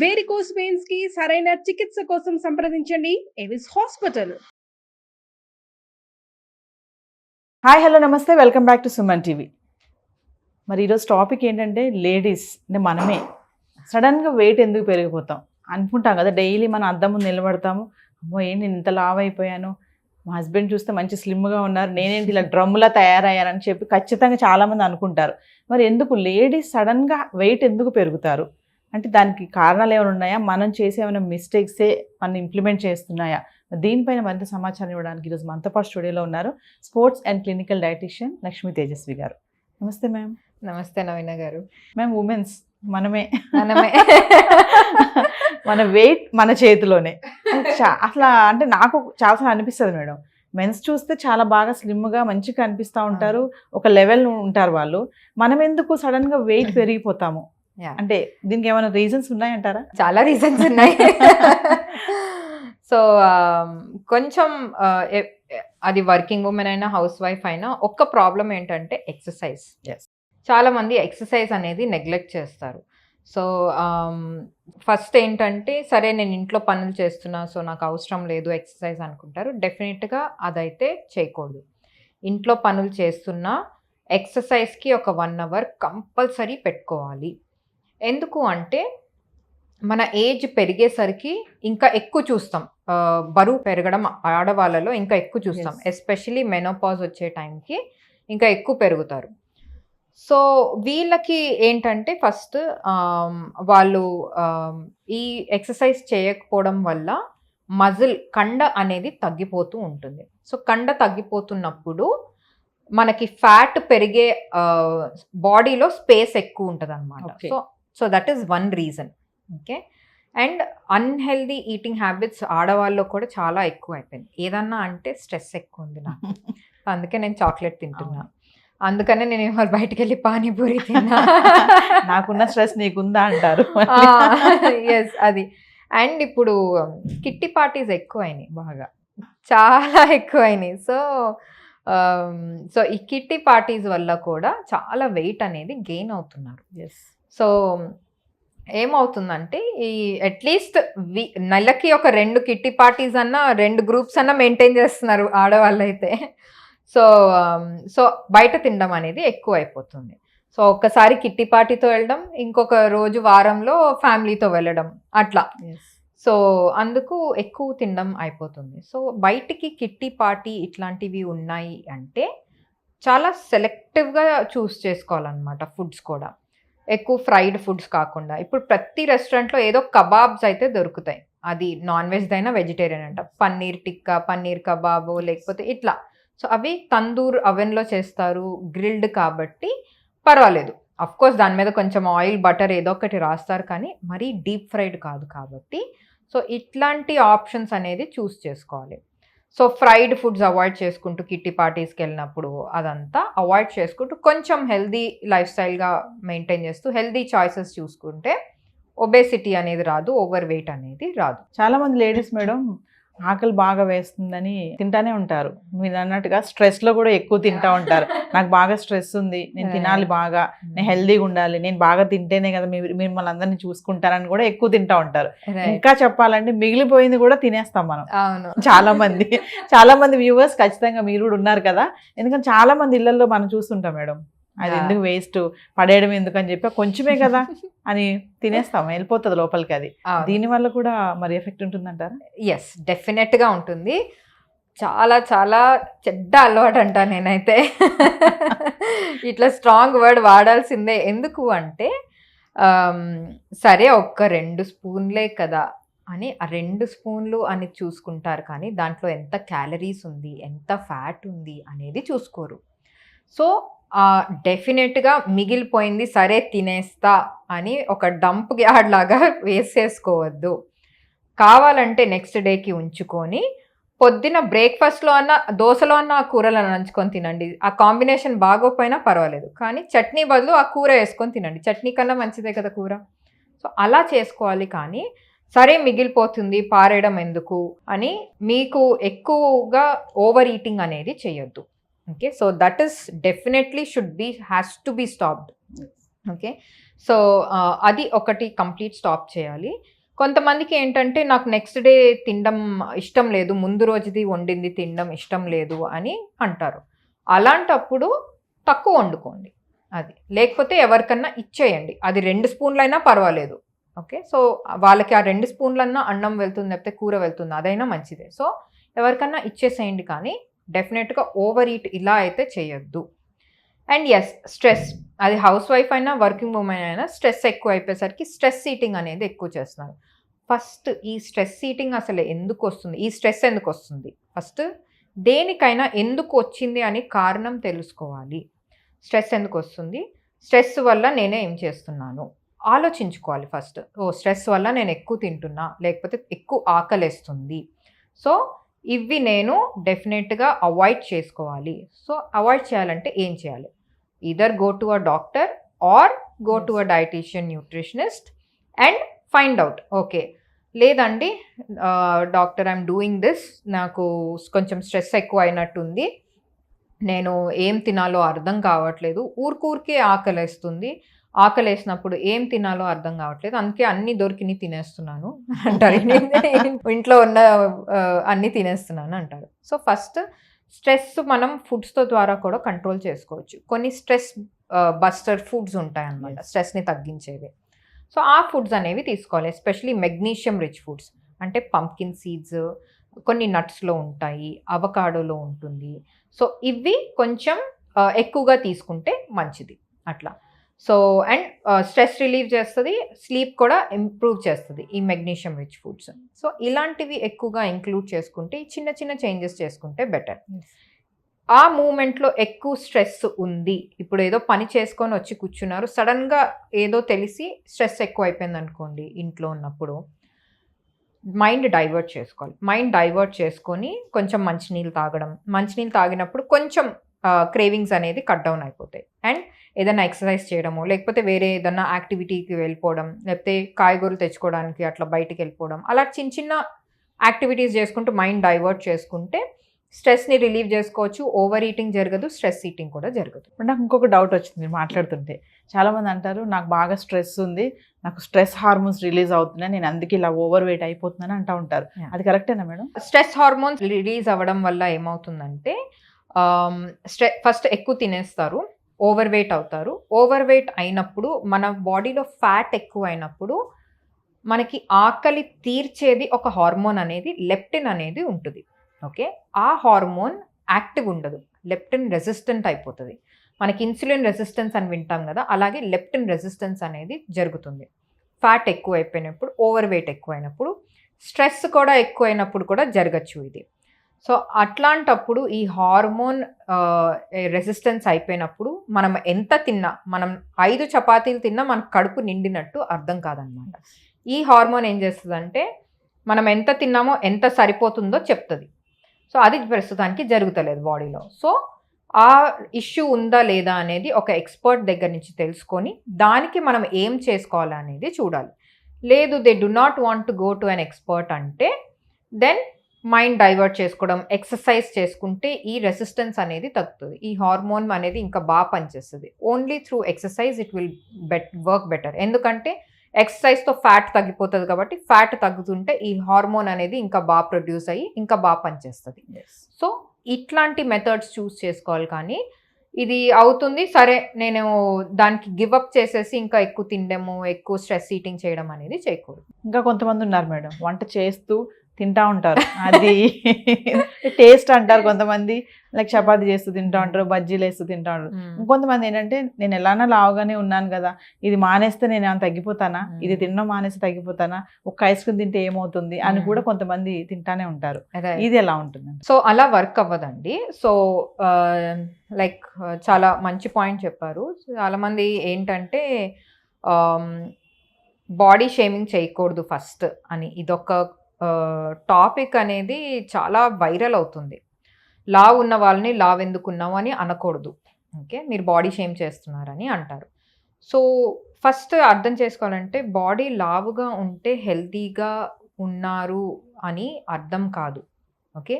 Varicose veins కి సరైన చికిత్స కోసం సంప్రదించండి ఎవిస్ హాస్పిటల్. హాయ్ హలో నమస్తే, welcome back to Suman TV. మరి ఈరోజు టాపిక్ ఏంటంటే లేడీస్ అంటే మనమే సడన్గా వెయిట్ ఎందుకు పెరిగిపోతాం అనుకుంటాం కదా. డైలీ మనం అద్దం ముందు నిలబడతాము, అమ్మో ఏంటి నేను ఇంత లావ్ అయిపోయాను, మా హస్బెండ్ చూస్తే మంచి స్లిమ్గా ఉన్నారు, నేనేంటి ఇలా డ్రమ్లా తయారయ్యారని చెప్పి ఖచ్చితంగా చాలామంది అనుకుంటారు. మరి ఎందుకు లేడీస్ సడన్గా వెయిట్ ఎందుకు పెరుగుతారు అంటే దానికి కారణాలు ఏమైనా ఉన్నాయా, మనం చేసే ఏమైనా మిస్టేక్సే మనం ఇంప్లిమెంట్ చేస్తున్నాయా? దీనిపైన మరింత సమాచారం ఇవ్వడానికి ఈరోజు మనతో పాటు స్టూడియోలో ఉన్నారు sports and clinical dietitian Lakshmi Tejaswi గారు. నమస్తే మ్యామ్. నమస్తే నవీన గారు. మ్యామ్, ఉమెన్స్ మనమే మన వెయిట్ మన చేతిలోనే. అట్లా అంటే నాకు చాలాసార్లు అనిపిస్తుంది మేడం, మెన్స్ చూస్తే చాలా బాగా స్లిమ్గా మంచిగా కనిపిస్తూ ఉంటారు, ఒక లెవెల్ ఉంటారు వాళ్ళు. మనం ఎందుకు సడన్గా వెయిట్ పెరిగిపోతాము అంటే దీనికి ఏమైనా రీజన్స్ ఉన్నాయంటారా? చాలా రీజన్స్ ఉన్నాయి. సో కొంచెం అది వర్కింగ్ ఉమెన్ అయినా హౌస్ వైఫ్ అయినా ఒక్క ప్రాబ్లం ఏంటంటే ఎక్సర్సైజ్. చాలా మంది ఎక్సర్సైజ్ అనేది నెగ్లెక్ట్ చేస్తారు. సో ఫస్ట్ ఏంటంటే సరే నేను ఇంట్లో పనులు చేస్తున్నా సో నాకు అవసరం లేదు ఎక్సర్సైజ్ అనుకుంటారు. డెఫినెట్గా అదైతే చేయకూడదు. ఇంట్లో పనులు చేస్తున్నా ఎక్సర్సైజ్కి ఒక 1 hour కంపల్సరీ పెట్టుకోవాలి. ఎందుకు అంటే మన ఏజ్ పెరిగేసరికి ఇంకా ఎక్కువ చూస్తాం, బరువు పెరగడం ఆడవాళ్ళలో ఇంకా ఎక్కువ చూస్తాం. ఎస్పెషలీ మెనోపాజ్ వచ్చే టైంకి ఇంకా ఎక్కువ పెరుగుతారు. సో వీళ్ళకి ఏంటంటే ఫస్ట్ వాళ్ళు ఈ ఎక్సర్సైజ్ చేయకపోవడం వల్ల మజిల్ కండ అనేది తగ్గిపోతూ ఉంటుంది. సో కండ తగ్గిపోతున్నప్పుడు మనకి ఫ్యాట్ పెరిగే బాడీలో స్పేస్ ఎక్కువ ఉంటుంది అనమాట. So that is one reason. Okay. And unhealthy eating habits ఆడవాళ్ళలో కూడా చాలా ఎక్కువ అయిపోయింది. ఏదన్నా అంటే స్ట్రెస్ ఎక్కువ ఉంది నాకు, అందుకే నేను చాక్లెట్ తింటున్నా, అందుకనే నేను ఎవరు బయటకు వెళ్ళి పానీపూరి తిన్నా, నాకున్న స్ట్రెస్ నీకుందా అంటారు. ఎస్ అది. అండ్ ఇప్పుడు కిట్టి పార్టీస్ ఎక్కువ అయినాయి, బాగా చాలా ఎక్కువ అయినాయి. సో ఈ కిట్టి పార్టీస్ వల్ల కూడా చాలా వెయిట్ అనేది గెయిన్ అవుతున్నారు. సో ఏమవుతుందంటే ఈ అట్లీస్ట్ నెలకి ఒక 2 కిట్టి పార్టీస్ అన్నా 2 గ్రూప్స్ అన్నా మెయింటైన్ చేస్తున్నారు ఆడవాళ్ళు అయితే. సో బయట తినడం అనేది ఎక్కువ అయిపోతుంది. సో ఒక్కసారి కిట్టి పార్టీతో వెళ్ళడం, ఇంకొక రోజు వారంలో ఫ్యామిలీతో వెళ్ళడం, అట్లా. సో అందుకు ఎక్కువ తినడం అయిపోతుంది. సో బయటికి కిట్టి పార్టీ ఇట్లాంటివి ఉన్నాయి అంటే చాలా సెలెక్టివ్గా చూస్ చేసుకోవాలన్నమాట. ఫుడ్స్ కూడా ఎక్కువ ఫ్రైడ్ ఫుడ్స్ కాకుండా, ఇప్పుడు ప్రతి రెస్టారెంట్లో ఏదో కబాబ్స్ అయితే దొరుకుతాయి, అది నాన్ వెజ్ అయినా వెజిటేరియన్ అంట, పన్నీర్ టిక్కా, పన్నీర్ కబాబు, లేకపోతే ఇట్లా. సో అవి తందూర్ అవెన్లో చేస్తారు, గ్రిల్డ్ కాబట్టి పర్వాలేదు. అఫ్కోర్స్ దాని మీద కొంచెం ఆయిల్ బటర్ ఏదో ఒకటి రాస్తారు, కానీ మరీ డీప్ ఫ్రైడ్ కాదు కాబట్టి సో ఇట్లాంటి ఆప్షన్స్ అనేది చూస్ చేసుకోవాలి. సో ఫ్రైడ్ ఫుడ్స్ అవాయిడ్ చేసుకుంటూ కిట్టి పార్టీస్కి వెళ్ళినప్పుడు అదంతా అవాయిడ్ చేసుకుంటూ కొంచెం హెల్దీ లైఫ్ స్టైల్గా మెయింటైన్ చేస్తూ హెల్దీ చాయిసెస్ చూసుకుంటే ఒబేసిటీ అనేది రాదు, ఓవర్ వెయిట్ అనేది రాదు. చాలా మంది లేడీస్ మేడం ఆకలి బాగా వేస్తుందని తింటానే ఉంటారు. మీరు అన్నట్టుగా స్ట్రెస్లో కూడా ఎక్కువ తింటా ఉంటారు. నాకు బాగా స్ట్రెస్ ఉంది, నేను తినాలి బాగా, నేను హెల్దీగా ఉండాలి, నేను బాగా తింటేనే కదా మిమ్మల్ని అందరినీ చూసుకుంటారని కూడా ఎక్కువ తింటా ఉంటారు. ఇంకా చెప్పాలంటే మిగిలిపోయింది కూడా తినేస్తాం మనం. చాలా మంది వ్యూవర్స్ ఖచ్చితంగా మీరు కూడా ఉన్నారు కదా, ఎందుకంటే చాలా మంది ఇళ్లలో మనం చూస్తుంటాం మేడం, అది ఎందుకు వేస్ట్ పడేయడం ఎందుకని చెప్పి కొంచెమే కదా అని తినేస్తాం, వెళ్ళిపోతుంది లోపలికి. అది దీనివల్ల కూడా మరి ఎఫెక్ట్ ఉంటుందంటారా? ఎస్, డెఫినెట్గా ఉంటుంది. చాలా చాలా చెడ్డ అలవాటు అంటా నేనైతే. ఇట్లా స్ట్రాంగ్ వర్డ్ వాడాల్సిందే. ఎందుకు అంటే సరే ఒక్క 2 స్పూన్లే కదా అని ఆ 2 స్పూన్లు అని చూసుకుంటారు, కానీ దాంట్లో ఎంత క్యాలరీస్ ఉంది, ఎంత ఫ్యాట్ ఉంది అనేది చూసుకోరు. సో డెఫినెట్గా మిగిలిపోయింది సరే తినేస్తా అని ఒక డంప్ యార్డ్ లాగా వేసేసుకోవద్దు. కావాలంటే నెక్స్ట్ డేకి ఉంచుకొని పొద్దున బ్రేక్ఫాస్ట్లో అన్న దోశలో అన్న ఆ కూరలను నంచుకొని తినండి. ఆ కాంబినేషన్ బాగోపోయినా పర్వాలేదు, కానీ చట్నీ బదులు ఆ కూర వేసుకొని తినండి. చట్నీ కన్నా మంచిదే కదా కూర. సో అలా చేసుకోవాలి, కానీ సరే మిగిలిపోతుంది పారేయడం ఎందుకు అని మీకు ఎక్కువగా ఓవర్ ఈటింగ్ అనేది చేయొద్దు. Okay, so that is definitely has to be stopped. Okay. So, అది ఒకటి కంప్లీట్ స్టాప్ చేయాలి. కొంతమందికి ఏంటంటే నాకు నెక్స్ట్ డే తినడం ఇష్టం లేదు, ముందు రోజుది వండింది తినడం ఇష్టం లేదు అని అంటారు. అలాంటప్పుడు తక్కువ వండుకోండి అది. లేకపోతే ఎవరికన్నా ఇచ్చేయండి. అది 2 స్పూన్లైనా పర్వాలేదు. ఓకే. సో, వాళ్ళకి ఆ 2 స్పూన్లన్నా అన్నం వెళ్తుంది, లేకపోతే కూర వెళ్తుంది, అదైనా మంచిదే. సో, ఎవరికన్నా ఇచ్చేసేయండి, కానీ డెఫినెట్‌గా ఓవర్ ఈట్ ఇలా అయితే చేయొద్దు. అండ్ యెస్, స్ట్రెస్, అది హౌస్ వైఫ్ అయినా వర్కింగ్ ఉమెన్ అయినా స్ట్రెస్ ఎక్కువ అయిపోయేసరికి స్ట్రెస్ ఈటింగ్ అనేది ఎక్కువ చేస్తున్నారు. ఫస్ట్ ఈ స్ట్రెస్ ఈటింగ్ అసలు ఎందుకు వస్తుంది, ఈ స్ట్రెస్ ఎందుకు వస్తుంది, ఫస్ట్ దేనికైనా ఎందుకు వచ్చింది అని కారణం తెలుసుకోవాలి. స్ట్రెస్ ఎందుకు వస్తుంది, స్ట్రెస్ వల్ల నేనే ఏం చేస్తున్నాను ఆలోచించుకోవాలి ఫస్ట్. స్ట్రెస్ వల్ల నేను ఎక్కువ తింటున్నా, లేకపోతే ఎక్కువ ఆకలేస్తుంది. సో ఇవి నేను డెఫినెట్గా అవాయిడ్ చేసుకోవాలి. సో అవాయిడ్ చేయాలంటే ఏం చేయాలి? either go to a doctor or go to a dietitian nutritionist and find out, okay, లేదండి డాక్టర్ ఐఎమ్ డూయింగ్ దిస్, నాకు కొంచెం స్ట్రెస్ ఎక్కువ అయినట్టుంది, నేను ఏం తినాలో అర్థం కావట్లేదు, ఊరికే ఆకలేస్తుంది, ఆకలేసినప్పుడు ఏం తినాలో అర్థం కావట్లేదు, అందుకే అన్ని దొరికిని తినేస్తున్నాను అంటారు. ఇంట్లో ఉన్న అన్ని తినేస్తున్నాను అంటారు. సో ఫస్ట్ స్ట్రెస్ మనం ఫుడ్స్తో ద్వారా కూడా కంట్రోల్ చేసుకోవచ్చు. కొన్ని స్ట్రెస్ బస్టర్ ఫుడ్స్ ఉంటాయి అన్నమాట, స్ట్రెస్ని తగ్గించేవి. సో ఆ ఫుడ్స్ అనేవి తీసుకోవాలి. ఎస్పెషలీ మెగ్నీషియం రిచ్ ఫుడ్స్ అంటే పంప్కిన్ సీడ్స్ కొన్ని నట్స్లో ఉంటాయి, అవకాడోలో ఉంటుంది. సో ఇవి కొంచెం ఎక్కువగా తీసుకుంటే మంచిది అట్లా. సో అండ్ స్ట్రెస్ రిలీవ్ చేస్తుంది, స్లీప్ కూడా ఇంప్రూవ్ చేస్తుంది ఈ మెగ్నీషియం రిచ్ ఫుడ్స్. సో ఇలాంటివి ఎక్కువగా ఇంక్లూడ్ చేసుకుంటే, చిన్న చిన్న చేంజెస్ చేసుకుంటే బెటర్. ఆ మూమెంట్లో ఎక్కువ స్ట్రెస్ ఉంది, ఇప్పుడు ఏదో పని చేసుకొని వచ్చి కూర్చున్నారు, సడన్గా ఏదో తెలిసి స్ట్రెస్ ఎక్కువ అయిపోయింది అనుకోండి, ఇంట్లో ఉన్నప్పుడు మైండ్ డైవర్ట్ చేసుకోవాలి. మైండ్ డైవర్ట్ చేసుకొని కొంచెం మంచినీళ్ళు తాగడం, మంచినీళ్ళు తాగినప్పుడు కొంచెం క్రేవింగ్స్ అనేది కట్ డౌన్ అయిపోతాయి. అండ్ ఏదైనా ఎక్సర్సైజ్ చేయడము, లేకపోతే వేరే ఏదైనా యాక్టివిటీకి వెళ్ళిపోవడం, లేకపోతే కాయగూరలు తెచ్చుకోవడానికి అట్లా బయటికి వెళ్ళిపోవడం, అలా చిన్న చిన్న యాక్టివిటీస్ చేసుకుంటూ మైండ్ డైవర్ట్ చేసుకుంటే స్ట్రెస్ని రిలీవ్ చేసుకోవచ్చు. ఓవర్ ఈటింగ్ జరగదు, స్ట్రెస్ ఈటింగ్ కూడా జరగదు. నాకు ఇంకొక డౌట్ వచ్చింది మీరు మాట్లాడుతుంటే. చాలామంది అంటారు నాకు బాగా స్ట్రెస్ ఉంది, నాకు స్ట్రెస్ హార్మోన్స్ రిలీజ్ అవుతున్నాయి, నేను అందుకే ఇలా ఓవర్ వెయిట్ అయిపోతున్నాను అంటూ ఉంటారు. అది కరెక్టేనా మేడం? స్ట్రెస్ హార్మోన్స్ రిలీజ్ అవ్వడం వల్ల ఏమవుతుందంటే ఫస్ట్ ఎక్కువ తినేస్తారు, ఓవర్ వెయిట్ అవుతారు. ఓవర్ వెయిట్ అయినప్పుడు మన బాడీలో ఫ్యాట్ ఎక్కువ అయినప్పుడు మనకి ఆకలి తీర్చేది ఒక హార్మోన్ అనేది లెప్టిన్ అనేది ఉంటుంది. ఓకే, ఆ హార్మోన్ యాక్టివ్ ఉండదు, లెప్టిన్ రెసిస్టెంట్ అయిపోతుంది. మనకి ఇన్సులిన్ రెసిస్టెన్స్ అని వింటాం కదా, అలాగే లెప్టిన్ రెసిస్టెన్స్ అనేది జరుగుతుంది. ఫ్యాట్ ఎక్కువ అయిపోయినప్పుడు, ఓవర్ వెయిట్ ఎక్కువైనప్పుడు, స్ట్రెస్ కూడా ఎక్కువైనప్పుడు కూడా జరగచ్చు ఇది. సో అట్లాంటప్పుడు ఈ హార్మోన్ రెసిస్టెన్స్ అయిపోయినప్పుడు మనం ఎంత తిన్నా, మనం 5 చపాతీలు తిన్నా మనకు కడుపు నిండినట్టు అర్థం కాదనమాట. ఈ హార్మోన్ ఏం చేస్తుందంటే మనం ఎంత తిన్నామో ఎంత సరిపోతుందో చెప్తుంది. సో అది ప్రస్తుతానికి జరుగుతలేదు బాడీలో. సో ఆ ఇష్యూ ఉందా లేదా అనేది ఒక ఎక్స్పర్ట్ దగ్గర నుంచి తెలుసుకొని దానికి మనం ఏం చేసుకోవాలనేది చూడాలి. లేదు they do not want to go to an expert అంటే దెన్ మైండ్ డైవర్ట్ చేసుకోవడం, ఎక్సర్సైజ్ చేసుకుంటే ఈ రెసిస్టెన్స్ అనేది తగ్గుతుంది, ఈ హార్మోన్ అనేది ఇంకా బాగా పనిచేస్తుంది. Only through exercise it will work better. ఎందుకంటే ఎక్సర్సైజ్తో ఫ్యాట్ తగ్గిపోతుంది కాబట్టి, ఫ్యాట్ తగ్గుతుంటే ఈ హార్మోన్ అనేది ఇంకా బాగా ప్రొడ్యూస్ అయ్యి ఇంకా బాగా పనిచేస్తుంది. సో ఇట్లాంటి మెథడ్స్ చూస్ చేసుకోవాలి. కానీ ఇది అవుతుంది సరే నేను దానికి గివ్ అప్ చేసేసి ఇంకా ఎక్కువ తినడము, ఎక్కువ స్ట్రెస్ ఈటింగ్ చేయడం అనేది చేయకూడదు. ఇంకా కొంతమంది ఉన్నారు మేడం, వంట చేస్తూ తింటా ఉంటారు, అది టేస్ట్ అంటారు కొంతమంది, లైక్ చపాతీ చేస్తూ తింటా ఉంటారు, బజ్జీలు వేస్తూ తింటా ఉంటారు. ఇంకొంతమంది ఏంటంటే నేను ఎలానా లావుగానే ఉన్నాను కదా, ఇది మానేస్తే నేను ఏమైనా తగ్గిపోతానా, ఇది తినడం మానేస్తే తగ్గిపోతానా, ఒక ఐస్ క్రీమ్ తింటే ఏమవుతుంది అని కూడా కొంతమంది తింటానే ఉంటారు. ఇది ఎలా ఉంటుంది? సో అలా వర్క్ అవ్వదండి. సో లైక్ చాలా మంచి పాయింట్ చెప్పారు. చాలా మంది ఏంటంటే బాడీ షేమింగ్ చేయకూడదు ఫస్ట్ అని, ఇదొక టాపిక్ అనేది చాలా వైరల్ అవుతుంది. లావు ఉన్న వాళ్ళని లావు ఎందుకున్నావు అని అనకూడదు. ఓకే, మీరు బాడీ షేమ్ చేస్తున్నారని అంటారు. సో ఫస్ట్ అర్థం చేసుకోవాలంటే బాడీ లావుగా ఉంటే హెల్తీగా ఉన్నారు అని అర్థం కాదు. ఓకే,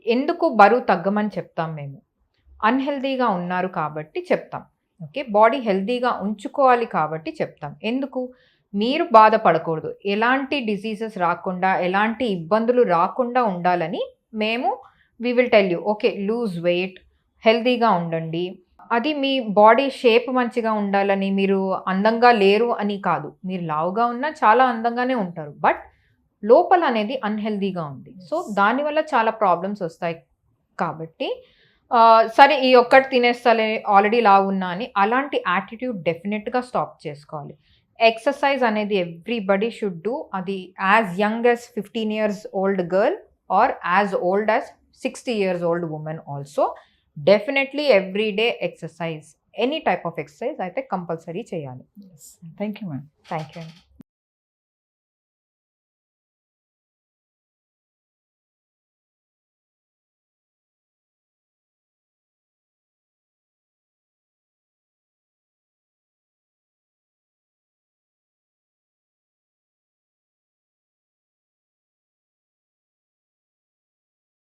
ఎందుకు బరువు తగ్గమని చెప్తాం మేము? అన్హెల్తీగా ఉన్నారు కాబట్టి చెప్తాం. ఓకే, బాడీ హెల్తీగా ఉంచుకోవాలి కాబట్టి చెప్తాం. ఎందుకు? మీరు బాధపడకూడదు, ఎలాంటి డిసీజెస్ రాకుండా, ఎలాంటి ఇబ్బందులు రాకుండా ఉండాలని మేము we will tell you, okay lose weight, హెల్తీగా ఉండండి. అది మీ బాడీ షేప్ మంచిగా ఉండాలని, మీరు అందంగా లేరు అని కాదు, మీరు లావుగా ఉన్నా చాలా అందంగానే ఉంటారు, బట్ లోపల అనేది అన్హెల్దీగా ఉంది. సో దానివల్ల చాలా ప్రాబ్లమ్స్ వస్తాయి. కాబట్టి సరే ఈ ఒక్కటి తినేస్తాలే ఆల్రెడీ లావు ఉన్నా అని అలాంటి యాటిట్యూడ్ డెఫినెట్గా స్టాప్ చేసుకోవాలి. ఎక్సర్సైజ్ అనేది ఎవ్రీబడి షుడ్ డూ. అది as young as 15 years old girl or as old as 60 years old women also definitely every day exercise, any type of exercise అయితే కంపల్సరీ చేయాలి. Thank you ma'am. Thank you అండి.